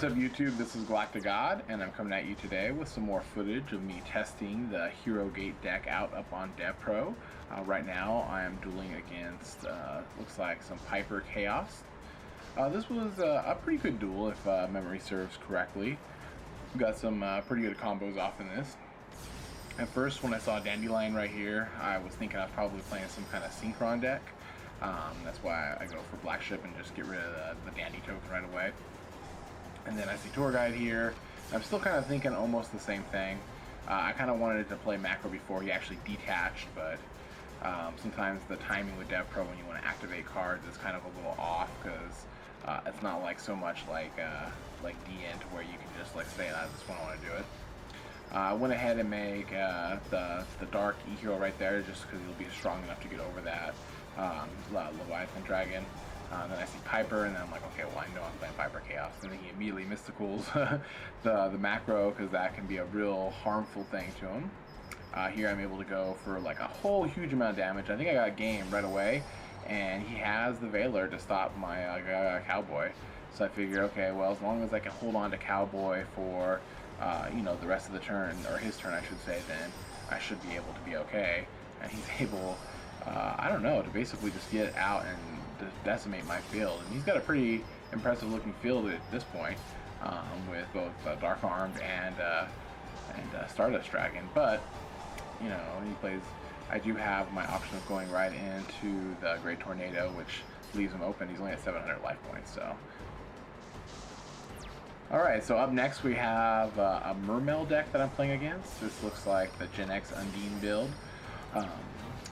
What's up YouTube, this is GalacticGod, and I'm coming at you today with some more footage of me testing the Hero Gate deck out up on DevPro. Right now I am dueling against, looks like some Piper Chaos. This was a pretty good duel if memory serves correctly. Got some pretty good combos off in this. At first when I saw Dandelion right here, I was thinking I was probably playing some kind of Synchron deck. That's why I go for Black Ship and just get rid of the Dandy token right away. And then I see Tour Guide here. I'm still kind of thinking almost the same thing. I kind of wanted to play macro before he actually detached, but sometimes the timing with DevPro when you want to activate cards is kind of a little off, because it's not like so much like DN to where you can just like say, I just want to do it. I went ahead and make the Dark E-Hero right there just because he'll be strong enough to get over that Leviathan Dragon. Then I see Piper, and then I'm like, okay, well, I know I'm playing Piper Chaos. And then he immediately mysticals the macro, because that can be a real harmful thing to him. Here I'm able to go for like a whole huge amount of damage. I think I got a game right away, and he has the Veiler to stop my Cowboy. So I figure, okay, well, as long as I can hold on to Cowboy for you know, the rest of the turn, or his turn I should say, then I should be able to be okay. And he's able, I don't know, to basically just get out and to decimate my field. And he's got a pretty impressive looking field at this point, with both Dark Armed and Stardust Dragon. But you know, he plays, I do have my option of going right into the Great Tornado, which leaves him open. He's only at 700 life points, so. Alright, so up next we have a Mermail deck that I'm playing against. This looks like the GenX Ondine build.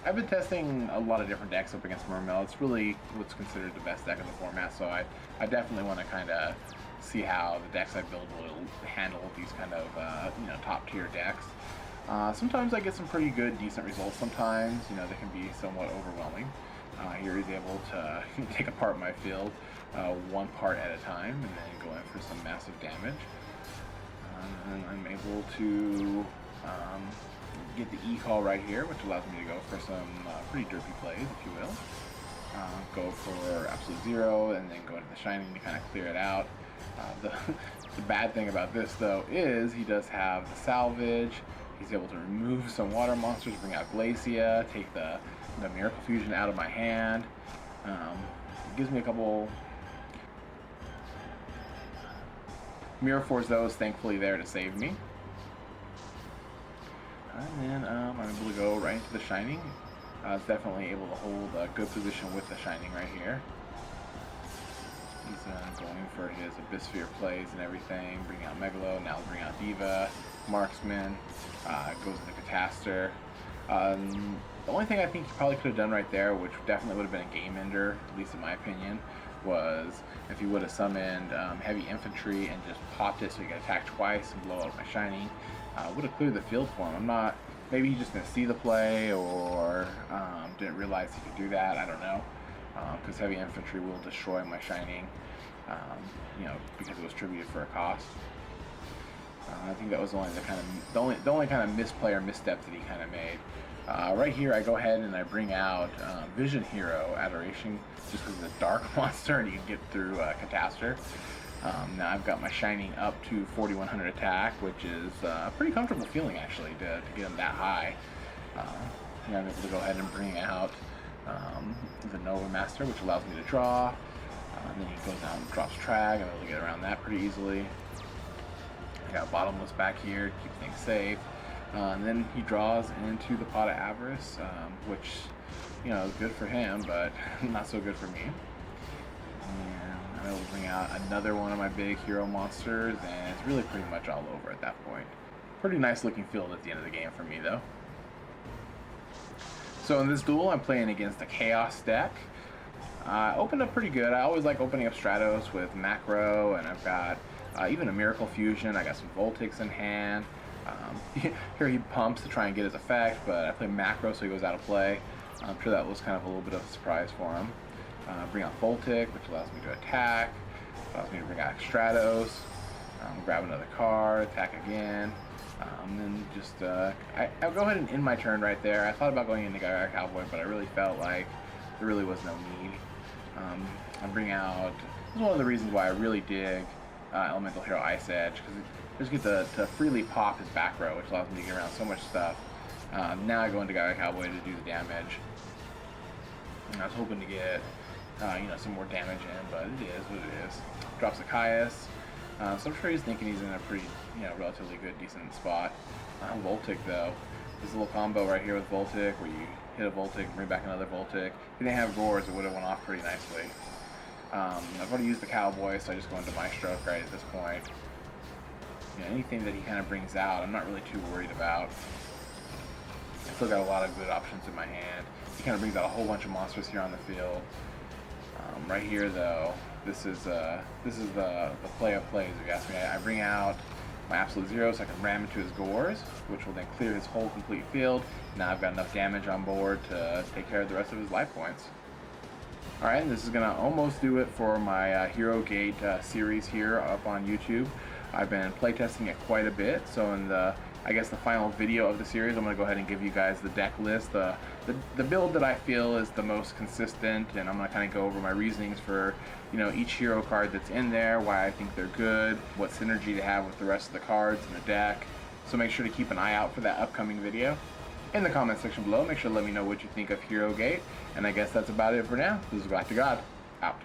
I've been testing a lot of different decks up against Mermail. It's really what's considered the best deck in the format, so I definitely want to kind of see how the decks I build will handle these kind of you know, top tier decks. Sometimes I get some pretty good, decent results. Sometimes, you know, they can be somewhat overwhelming. Here he's able to take apart my field one part at a time, and then go in for some massive damage. And I'm able to get the E-Call right here, which allows me to go for some pretty derpy plays, if you will. Go for Absolute Zero, and then go into the Shining to kind of clear it out. The bad thing about this, though, is he does have the Salvage. He's able to remove some water monsters, bring out Glacia, take the Miracle Fusion out of my hand. It gives me a couple Mirror Force, though, is thankfully there to save me. And then I'm able to go right into the Shining. I was definitely able to hold a good position with the Shining right here. He's going for his Abyssphere plays and everything, bring out Megalo, now bring out Diva, Marksman, goes into Catastor. The only thing I think he probably could have done right there, which definitely would have been a game ender, at least in my opinion, was if he would have summoned Heavy Infantry and just popped it so he could attack twice and blow out my Shining. Would have cleared the field for him. I'm not, maybe he just didn't see the play, or didn't realize he could do that, I don't know. Because Heavy Infantry will destroy my Shining, you know, because it was tributed for a cost. I think that was only the only kind of misplay or misstep that he kind of made. Right here, I go ahead and I bring out Vision Hero Adoration, just because it's a dark monster and you can get through Catastor. Now I've got my Shining up to 4100 attack, which is a pretty comfortable feeling actually to get him that high. I'm able to go ahead and bring out the Nova Master, which allows me to draw. And then he goes down and drops Trag. I'm able to get around that pretty easily. I got Bottomless back here to keep things safe. And then he draws into the Pot of Avarice, which, you know, is good for him, but not so good for me. And I'm able to bring out another one of my big hero monsters, and it's really pretty much all over at that point. Pretty nice looking field at the end of the game for me, though. So in this duel, I'm playing against a Chaos deck. Opened up pretty good. I always like opening up Stratos with macro, and I've got even a Miracle Fusion. I got some Voltics in hand. Here he pumps to try and get his effect, but I play macro so he goes out of play. I'm sure that was kind of a little bit of a surprise for him. Bring out Voltic, which allows me to attack. Allows me to bring out Stratos. Grab another card, attack again. And then just, I'll go ahead and end my turn right there. I thought about going into Cowboy, but I really felt like there really was no need. I'm bringing out, this is one of the reasons why I really dig Elemental Hero Ice Edge, because I just get to freely pop his back row, which allows me to get around so much stuff. Now I go into Gaia Cowboy to do the damage. And I was hoping to get some more damage in, but it is what it is. Drops a Caius. So I'm sure he's thinking he's in a pretty, relatively good, decent spot. Voltic though, this little combo right here with Voltic, where you hit a Voltic and bring back another Voltic. If he didn't have Gores, it would have went off pretty nicely. I've already used the Cowboy, so I just go into my stroke right at this point. Anything that he kind of brings out, I'm not really too worried about. I still got a lot of good options in my hand. He kind of brings out a whole bunch of monsters here on the field. Right here, though, this is the play of plays, if you ask me. I bring out my Absolute Zero so I can ram into his Gores, which will then clear his whole complete field. Now I've got enough damage on board to take care of the rest of his life points. Alright, and this is going to almost do it for my Hero Gate series here up on YouTube. I've been playtesting it quite a bit, so in the final video of the series, I'm going to go ahead and give you guys the deck list, the build that I feel is the most consistent, and I'm going to kind of go over my reasonings for each hero card that's in there, why I think they're good, what synergy to have with the rest of the cards in the deck. So make sure to keep an eye out for that upcoming video. In the comment section below, make sure to let me know what you think of Hero Gate, and I guess that's about it for now. This is GalacticGod, out.